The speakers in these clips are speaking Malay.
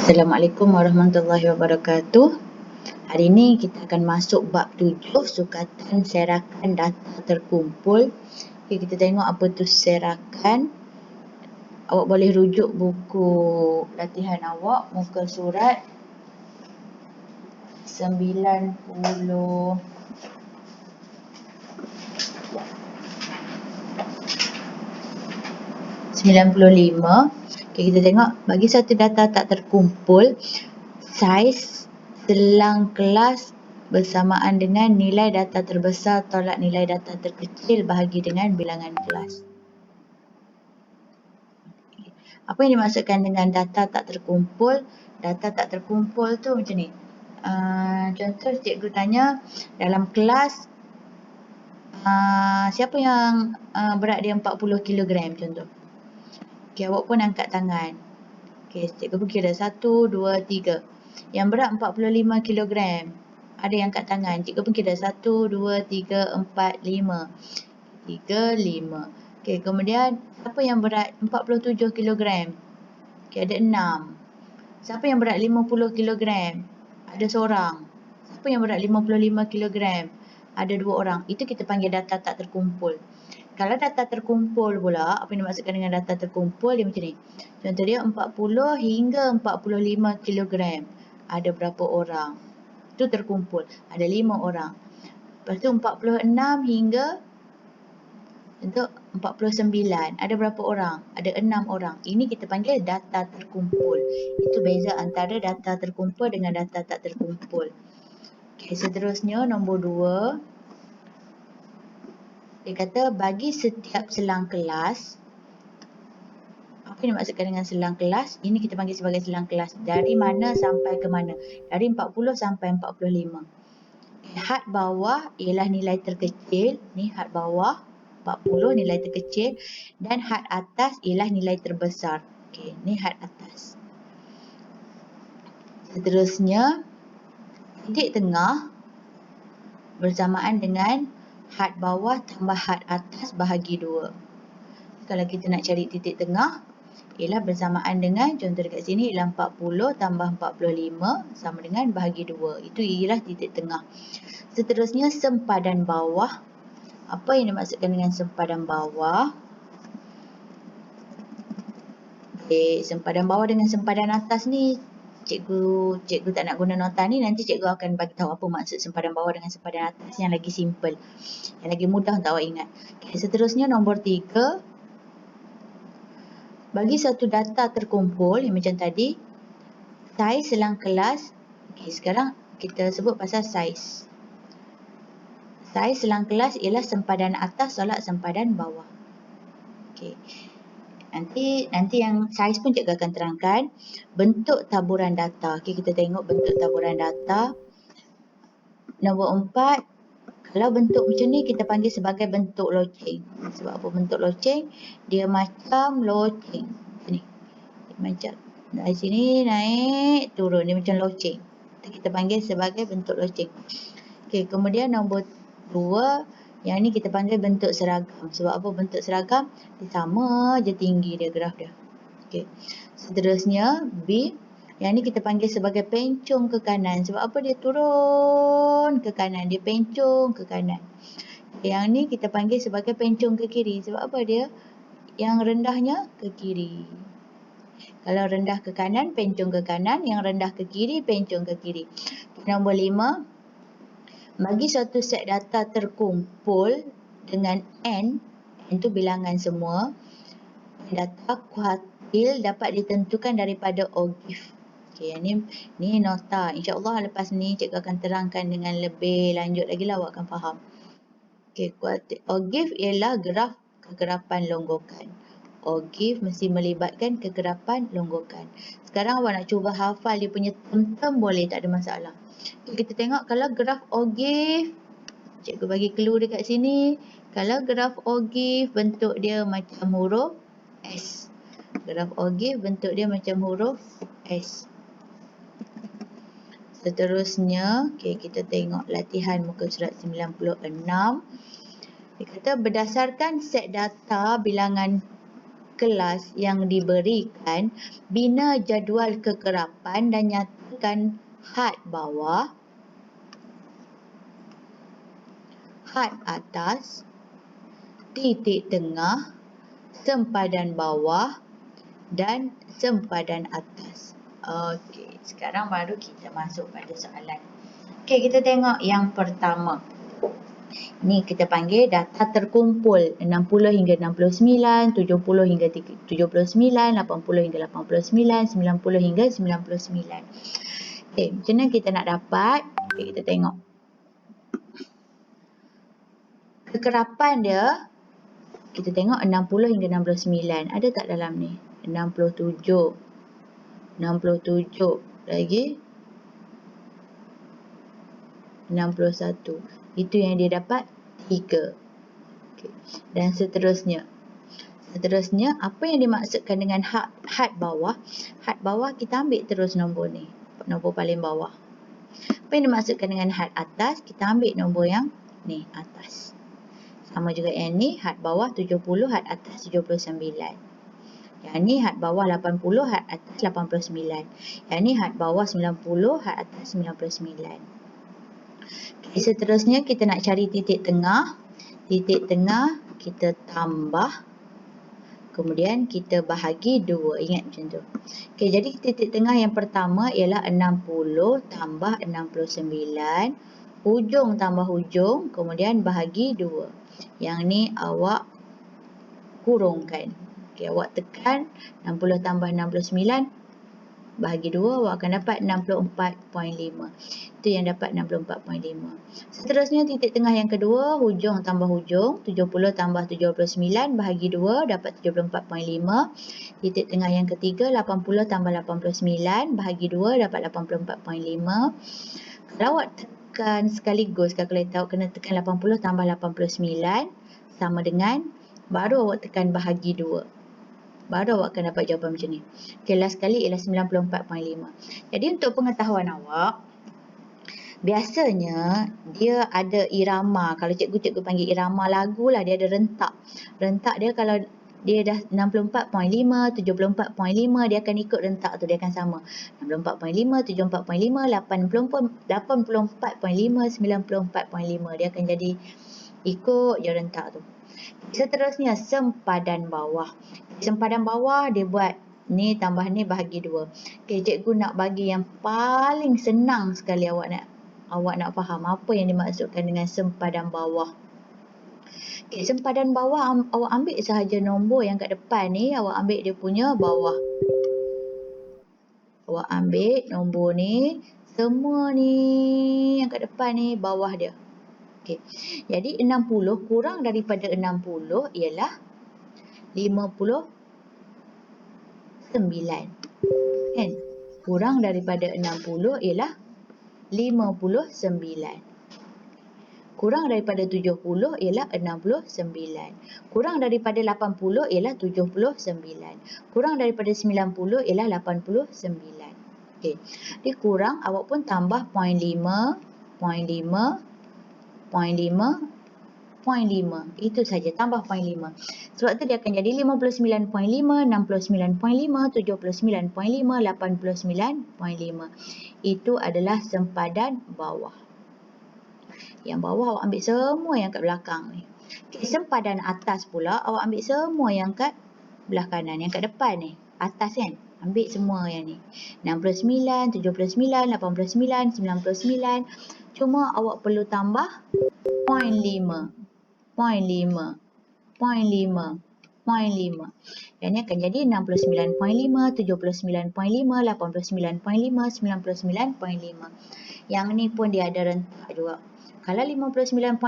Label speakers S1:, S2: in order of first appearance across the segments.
S1: Assalamualaikum warahmatullahi wabarakatuh. Hari ini kita akan masuk bab 7, sukatan serakan data terkumpul. Okay, kita tengok apa tu serakan. Awak boleh rujuk buku latihan awak, muka surat 95. Okay, kita tengok bagi satu data tak terkumpul, saiz selang kelas bersamaan dengan nilai data terbesar tolak nilai data terkecil bahagi dengan bilangan kelas. Apa yang dimaksudkan dengan data tak terkumpul? Data tak terkumpul tu macam ni. Contoh cikgu tanya dalam kelas siapa yang berat dia 40 kilogram contoh. Okay, awak pun angkat tangan. Okay, cikgu pun kira 1, 2, 3. Yang berat 45 kilogram. Ada yang angkat tangan. Cikgu pun kira 1, 2, 3, 4, 5. 3, 5. Okay, kemudian siapa yang berat 47 kilogram? Okay, ada 6. Siapa yang berat 50 kilogram? Ada seorang. Siapa yang berat 55 kilogram? Ada 2 orang. Itu kita panggil data tak terkumpul. Kalau data terkumpul pula, apa yang dimaksudkan dengan data terkumpul? Dia macam ni. Contoh dia 40 hingga 45 kilogram. Ada berapa orang? Itu terkumpul. Ada 5 orang. Lepas tu 46 hingga untuk 49. Ada berapa orang? Ada 6 orang. Ini kita panggil data terkumpul. Itu beza antara data terkumpul dengan data tak terkumpul. Okay, seterusnya nombor 2. Dia kata bagi setiap selang kelas. Apa yang dimaksudkan dengan selang kelas? Ini kita panggil sebagai selang kelas. Dari mana sampai ke mana? Dari 40 sampai 45. Okay, had bawah ialah nilai terkecil. Ni had bawah 40 nilai terkecil. Dan had atas ialah nilai terbesar. Okay, ni had atas. Seterusnya, titik tengah bersamaan dengan had bawah tambah had atas bahagi 2. Kalau kita nak cari titik tengah, ialah bersamaan dengan, contoh dekat sini ialah 40 tambah 45 sama dengan bahagi 2. Itu ialah titik tengah. Seterusnya, sempadan bawah. Apa yang dimaksudkan dengan sempadan bawah? Okay, sempadan bawah dengan sempadan atas ni, cikgu tak nak guna nota ni. Nanti cikgu akan bagi tahu apa maksud sempadan bawah dengan sempadan atas yang lagi simple, yang lagi mudah untuk awak ingat. Okay, seterusnya nombor 3. Bagi satu data terkumpul yang macam tadi, saiz selang kelas. Okay, sekarang kita sebut pasal saiz. Saiz selang kelas ialah sempadan atas tolak sempadan bawah. Okay. Nanti yang saiz pun cikgu akan terangkan. Bentuk taburan data. Okay, kita tengok bentuk taburan data. Nombor 4. Kalau bentuk macam ni kita panggil sebagai bentuk loceng. Sebab apa bentuk loceng? Dia macam loceng. Ni. Macam dari sini naik turun. Dia macam loceng. Kita panggil sebagai bentuk loceng. Okay, kemudian nombor 2. Yang ni kita panggil bentuk seragam. Sebab apa bentuk seragam? Dia sama je tinggi dia, graf dia. Okay. Seterusnya B. Yang ni kita panggil sebagai pencung ke kanan. Sebab apa dia turun ke kanan? Dia pencung ke kanan. Yang ni kita panggil sebagai pencung ke kiri. Sebab apa dia? Yang rendahnya ke kiri. Kalau rendah ke kanan, pencung ke kanan. Yang rendah ke kiri, pencung ke kiri. Nombor 5. Bagi suatu set data terkumpul dengan N itu bilangan semua, data kuartil dapat ditentukan daripada OGIF. Okay, yang ni nota. InsyaAllah lepas ni cikgu akan terangkan dengan lebih lanjut lagi lah, awak akan faham. Okay, kuartil. OGIF ialah graf kegerapan longgokan. OGIF mesti melibatkan kegerapan longgokan. Sekarang awak nak cuba hafal dia punya term-term boleh, tak ada masalah. Okay, kita tengok kalau graf OGIF, cikgu bagi clue dekat sini. Kalau graf OGIF bentuk dia macam huruf S. Graf OGIF bentuk dia macam huruf S. Seterusnya, okay, kita tengok latihan muka surat 96. Dia kata berdasarkan set data bilangan kelas yang diberikan, bina jadual kekerapan dan nyatakan had bawah, had atas, titik tengah, sempadan bawah dan sempadan atas. Okey, sekarang baru kita masuk pada soalan. Okey, kita tengok yang pertama. Ni kita panggil data terkumpul 60 hingga 69, 70 hingga 79, 80 hingga 89, 90 hingga 99. Okey, macam mana kita nak dapat? Okey, kita tengok. Kekerapan dia, kita tengok 60 hingga 69. Ada tak dalam ni? 67. 67. Lagi? 61. Itu yang dia dapat 3. Okay. Dan seterusnya. Seterusnya, apa yang dimaksudkan dengan had bawah? Had bawah kita ambil terus nombor ni. Nombor paling bawah. Apa yang dimaksudkan dengan had atas? Kita ambil nombor yang ni, atas. Sama juga yang ni, had bawah 70, had atas 79. Yang ni had bawah 80, had atas 89. Yang ni had bawah 90, had atas 99. Okay, seterusnya kita nak cari titik tengah. Titik tengah kita tambah. Kemudian kita bahagi 2. Ingat macam tu. Okay, jadi titik tengah yang pertama ialah 60 tambah 69. Hujung tambah hujung. Kemudian bahagi 2. Yang ni awak kurungkan. Okay, awak tekan 60 tambah 69. Bahagi 2, awak akan dapat 64.5. Itu yang dapat 64.5. Seterusnya titik tengah yang kedua, hujung tambah hujung. 70 tambah 79, bahagi 2, dapat 74.5. Titik tengah yang ketiga, 80 tambah 89, bahagi 2, dapat 84.5. Kalau awak tekan sekaligus, kalkulator awak kena tekan 80 tambah 89, sama dengan, baru awak tekan bahagi 2. Baru awak akan dapat jawapan macam ni. Okay, last sekali ialah 94.5. Jadi untuk pengetahuan awak, biasanya dia ada irama. Kalau cikgu-cikgu panggil irama lagu lah, dia ada rentak. Rentak dia kalau dia dah 64.5, 74.5, dia akan ikut rentak tu, dia akan sama. 64.5, 74.5, 84.5, 94.5. Dia akan jadi ikut je rentak tu. Seterusnya sempadan bawah. Sempadan bawah dia buat ni tambah ni bahagi 2. Okey, cikgu nak bagi yang paling senang sekali awak nak faham apa yang dimaksudkan dengan sempadan bawah. Okey, sempadan bawah awak ambil sahaja nombor yang kat depan ni, awak ambil dia punya bawah. Awak ambil nombor ni, semua ni yang kat depan ni bawah dia. Okey. Jadi 60 kurang daripada 60 ialah 59. Kan? Kurang daripada 60 ialah 59. Kurang daripada 70 ialah 69. Kurang daripada 80 ialah 79. Kurang daripada 90 ialah 89. Okey. Dia kurang, awak pun tambah 0.5, 0.5, 0.5, 0.5. Itu saja, tambah 0.5. Sebab tu dia akan jadi 59.5, 69.5, 79.5, 89.5. Itu adalah sempadan bawah. Yang bawah awak ambil semua yang kat belakang ni. Okay, sempadan atas pula awak ambil semua yang kat belah kanan, yang kat depan ni. Atas kan? Ambil semua yang ni. 69, 79, 89, 99. Cuma awak perlu tambah 0.5. 0.5, 0.5, 0.5. Dan ini akan jadi 69.5, 79.5, 89.5, 99.5. Yang ni pun dia ada rentak juga. Kalau 59.5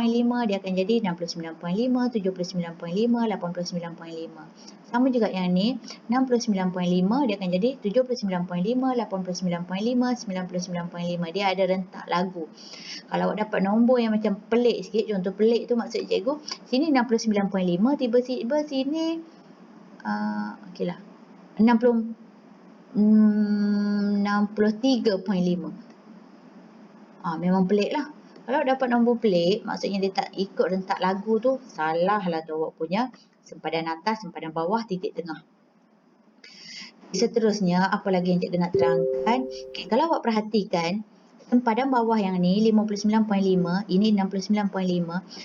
S1: dia akan jadi 69.5, 79.5, 89.5. Sama juga yang ni, 69.5 dia akan jadi 79.5, 89.5, 99.5. Dia ada rentak lagu. Kalau awak dapat nombor yang macam pelik sikit, contoh pelik tu maksud cikgu, sini 69.5, tiba-tiba sini okeylah 63.5. Memang pelik lah. Kalau dapat nombor pelik, maksudnya dia tak ikut rentak lagu tu, salah lah tu awak punya sempadan atas, sempadan bawah, titik tengah. Seterusnya, apa lagi yang cikgu nak terangkan? Okay, kalau awak perhatikan, sempadan bawah yang ni 59.5, ini 69.5.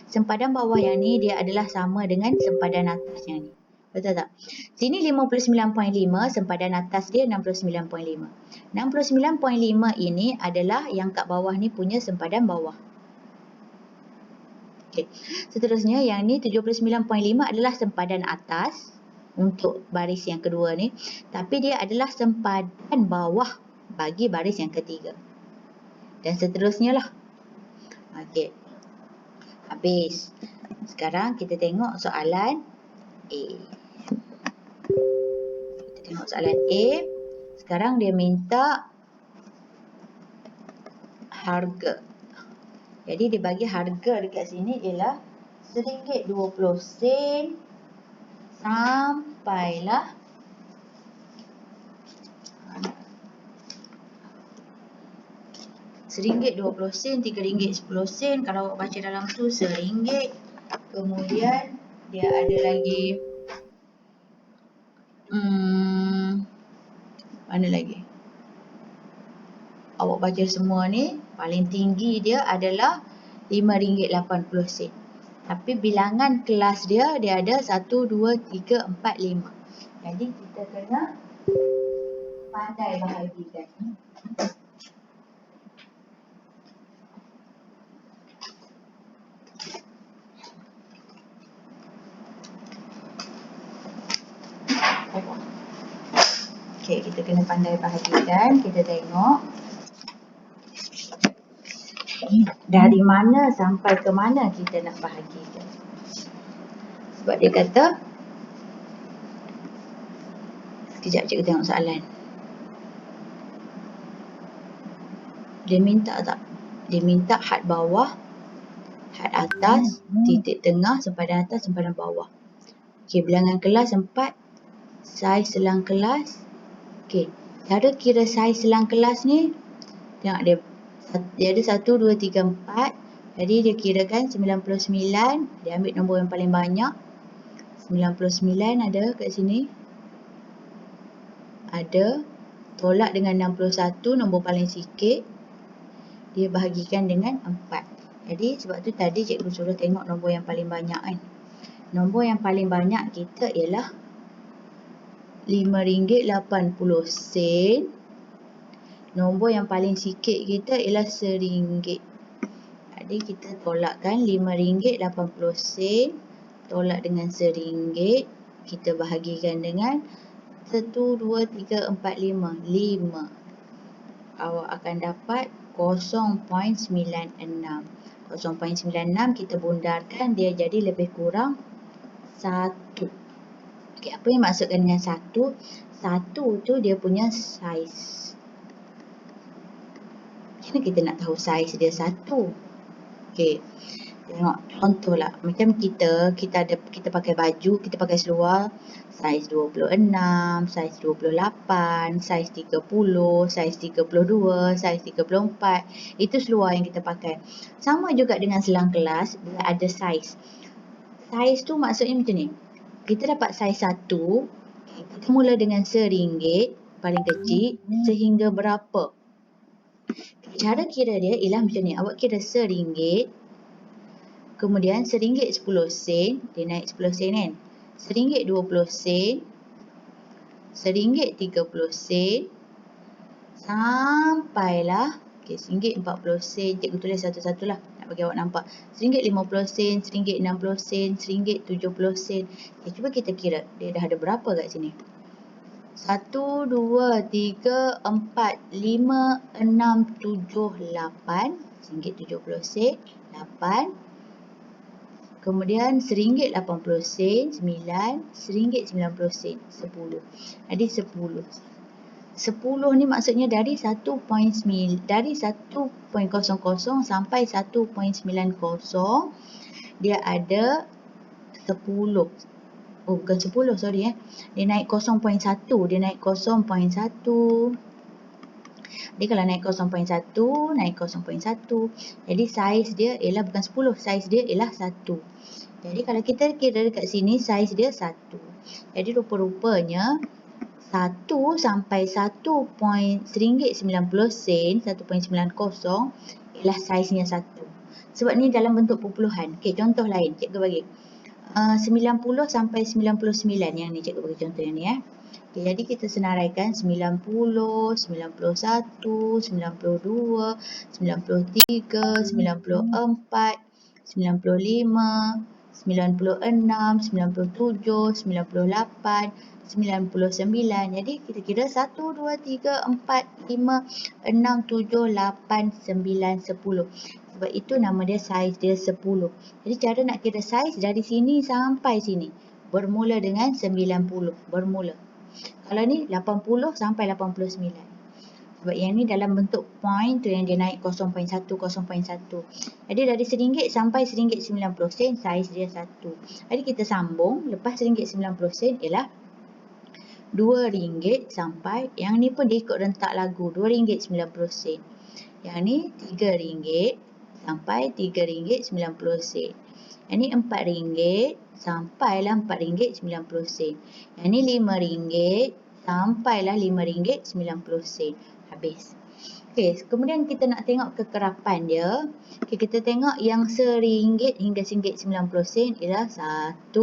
S1: Sempadan bawah yang ni dia adalah sama dengan sempadan atas yang ni. Betul tak? Sini 59.5, sempadan atas dia 69.5. 69.5 ini adalah yang kat bawah ni punya sempadan bawah. Okay. Seterusnya yang ni 79.5 adalah sempadan atas untuk baris yang kedua ni, tapi dia adalah sempadan bawah bagi baris yang ketiga. Dan seterusnya lah. Okey. Habis. Sekarang kita tengok soalan A. Kita tengok soalan A. Sekarang dia minta harga. Jadi dia bagi harga dekat sini ialah RM1.20 sampailah RM1.20, RM3.10. Kalau awak baca dalam tu RM1. Kemudian dia ada lagi mana lagi? Awak baca semua ni, paling tinggi dia adalah RM5.80. Tapi bilangan kelas dia ada 1, 2, 3, 4, 5. Jadi kita kena pandai bahagikan. Okey, kita kena pandai bahagikan. Kita tengok dari mana sampai ke mana kita nak bahagikan. Sebab dia kata, sekejap cikgu tengok soalan. Dia minta tak? Dia minta had bawah, had atas, titik tengah, sempadan atas, sempadan bawah. Okey, bilangan kelas 4, saiz selang kelas. Okey, cara kira saiz selang kelas ni, tengok dia ada 1, 2, 3, 4. Jadi dia kirakan 99, dia ambil nombor yang paling banyak. 99 ada kat sini. Ada. Tolak dengan 61, nombor paling sikit. Dia bahagikan dengan 4. Jadi sebab tu tadi cikgu suruh tengok nombor yang paling banyak kan. Nombor yang paling banyak kita ialah RM5.80. Nombor yang paling sikit kita ialah RM1. Jadi kita tolakkan RM5.80 tolak dengan RM1. Kita bahagikan dengan 1, 2, 3, 4, 5. 5. Awak akan dapat 0.96. 0.96 kita bundarkan, dia jadi lebih kurang 1. Okey, apa yang maksudkan dengan 1? 1 tu dia punya saiz. Macam mana kita nak tahu saiz dia 1? Okey, tengok contohlah. Macam kita pakai baju, kita pakai seluar saiz 26, saiz 28, saiz 30, saiz 32, saiz 34. Itu seluar yang kita pakai. Sama juga dengan selang kelas, dia ada saiz. Saiz tu maksudnya macam ni. Kita dapat saiz 1, kita mula dengan RM1 paling kecil sehingga berapa? Cara kira dia ialah macam ni. Awak kira RM1, kemudian RM1.10, dia naik 10 sen kan? RM1.20, RM1.30, sampailah RM1.40. Cikgu tulis satu-satu lah nak bagi awak nampak. RM1.50, RM1.60, RM1.70. Okay, cuba kita kira. Dia dah ada berapa kat sini? 1, 2, 3, 4, 5, 6, 7, 8. RM1.70, 8. Kemudian RM1.80, 9. RM1.90, 10. Jadi 10. 10 ni maksudnya dari 1.00 sampai 1.90 dia ada 10. Oh, bukan 10, sorry. Dia naik 0.1. Dia naik 0.1, Jadi kalau naik 0.1, naik 0.1. Jadi saiz dia ialah bukan 10, saiz dia ialah 1. Jadi kalau kita kira dekat sini, saiz dia 1. Jadi rupa-rupanya 1 sampai RM1.90, 1.90 ialah saiznya 1. Sebab ni dalam bentuk perpuluhan. Okey, contoh lain cikgu bagi. 90 sampai 99 yang ni cikgu bagi contoh yang ni Okay, jadi kita senaraikan 90, 91, 92, 93, 94, 95, 96, 97, 98, 99. Jadi kita kira 1, 2, 3, 4, 5, 6, 7, 8, 9, 10. Sebab itu nama dia saiz dia 10. Jadi cara nak kira saiz dari sini sampai sini. Bermula dengan 90. Bermula. Kalau ni 80 sampai 89. Sebab yang ni dalam bentuk point tu yang dia naik 0.1, 0.1. Jadi dari RM1 sampai RM1.90 saiz dia 1. Jadi kita sambung. Lepas RM1.90 ialah RM2 sampai, yang ni pun dia ikut rentak lagu, RM2.90. Yang ni RM3 sampai RM3.90. Yang ni RM4 sampailah RM4.90. Yang ni RM5 sampailah RM5.90. Habis. Okey, kemudian kita nak tengok kekerapan dia. Okey, kita tengok yang RM1 hingga RM1.90 ialah 1.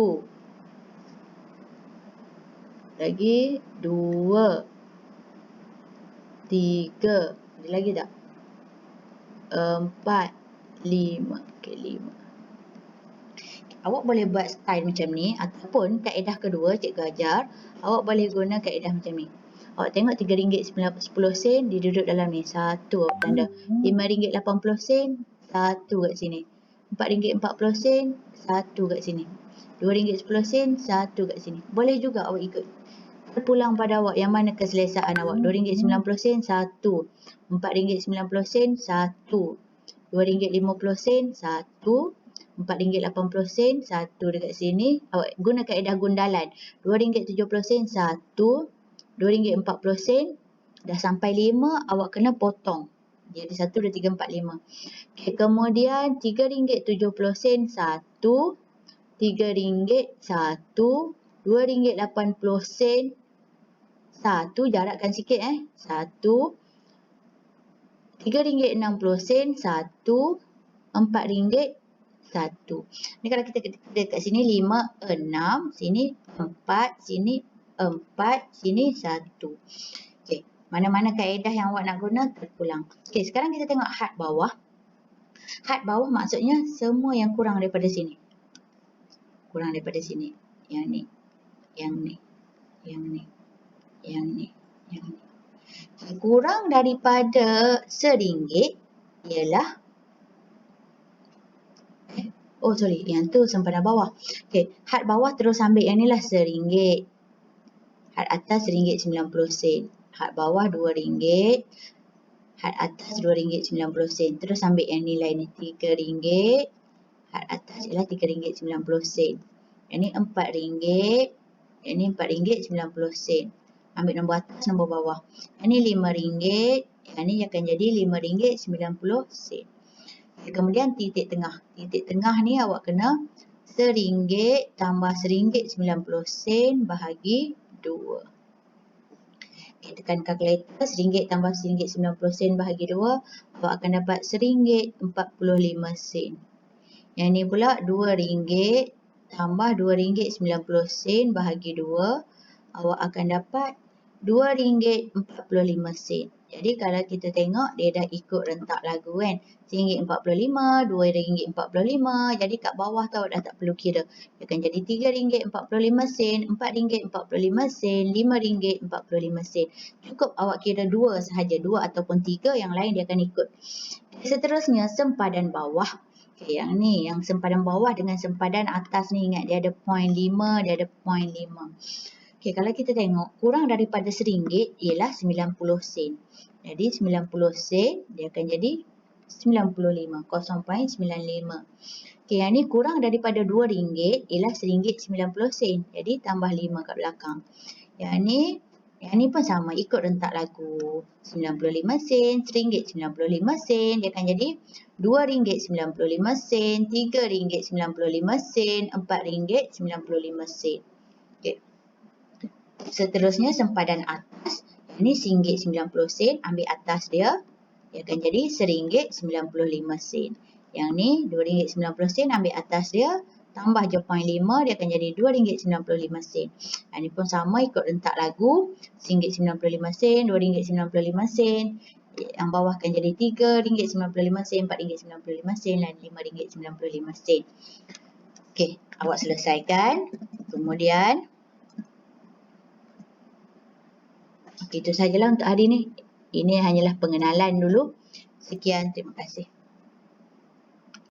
S1: Lagi 2. 3. Ada lagi tak? 4. 5. Okey, 5. Awak boleh buat style macam ni ataupun kaedah kedua cikgu ajar, awak boleh guna kaedah macam ni. Awak tengok RM3.10 dia duduk dalam ni. 1 awak tanda. RM5.80, 1 kat sini. RM4.40, 1 kat sini. RM2.10, 1 kat sini. Boleh juga awak ikut. Terpulang pada awak yang mana keselesaan awak. RM2.90, 1. RM4.90, 1. RM2.50, 1. RM4.80, 1 dekat sini. Awak guna kaedah gundalan. RM2.70, 1. RM2.40, dah sampai 5, awak kena potong. Jadi 1, 2, 3, 4, 5. Okay, kemudian RM3.70, 1. RM3, 1. RM2.80, 1. Jarakkan sikit 1. RM3.60, 1. RM4, 1. Ni kalau kita dekat sini 5, 6. Sini 4. Sini 4. Sini 1. Okey. Mana-mana kaedah yang awak nak guna, terpulang. Okey, sekarang kita tengok had bawah. Had bawah maksudnya semua yang kurang daripada sini. Kurang daripada sini. Yang ni. Yang ni. Yang ni. Yang ni. Yang ni. Okay, kurang daripada RM1 ialah oh sorry, yang tu sempadan bawah. Okey, had bawah terus ambil yang ni lah RM1. Had atas RM1.90. Had bawah RM2. Had atas RM2.90. Terus ambil yang nilai ni RM3. Had atas ialah RM3.90. Yang ni RM4. Yang ni RM4.90. Ambil nombor atas, nombor bawah. Yang ni RM5. Yang ni akan jadi RM5.90. Kemudian titik tengah. Titik tengah ni awak kena RM1 tambah RM1.90 bahagi 2. Okay, tekan kalkulator. RM1 tambah RM1.90 bahagi 2. Awak akan dapat RM1.45. Yang ni pula RM2 tambah RM2.90 bahagi 2. Awak akan dapat RM2.45. Jadi kalau kita tengok dia dah ikut rentak lagu kan. RM1.45, RM2.45. Jadi kat bawah tu awak dah tak perlu kira. Dia akan jadi RM3.45, RM4.45, RM5.45. Cukup awak kira 2 sahaja. 2 ataupun 3, yang lain dia akan ikut. Seterusnya sempadan bawah. Okay, yang ni, yang sempadan bawah dengan sempadan atas ni ingat dia ada point 5, dia ada point 5. Okay, kalau kita tengok kurang daripada RM1 ialah 90 sen. Jadi 90 sen dia akan jadi 95, 0.95. Okay, yang ni kurang daripada RM2 ialah RM1.90. Jadi tambah 5 kat belakang. Yang Yang ni pun sama, ikut rentak lagu. 95 sen, RM1.95, dia akan jadi RM2.95, RM3.95, RM4.95. Okay. Seterusnya sempadan atas. Yang ni RM1.90, ambil atas dia. Dia akan jadi RM1.95. Yang ni RM2.90, ambil atas dia. Tambah je 0.5, dia akan jadi RM2.95. Ini pun sama, ikut rentak lagu. RM1.95, RM2.95. Yang bawah akan jadi RM3.95, RM4.95 dan RM5.95. Okey, awak selesaikan. Kemudian, okey, itu sajalah untuk hari ini. Ini hanyalah pengenalan dulu. Sekian, terima kasih.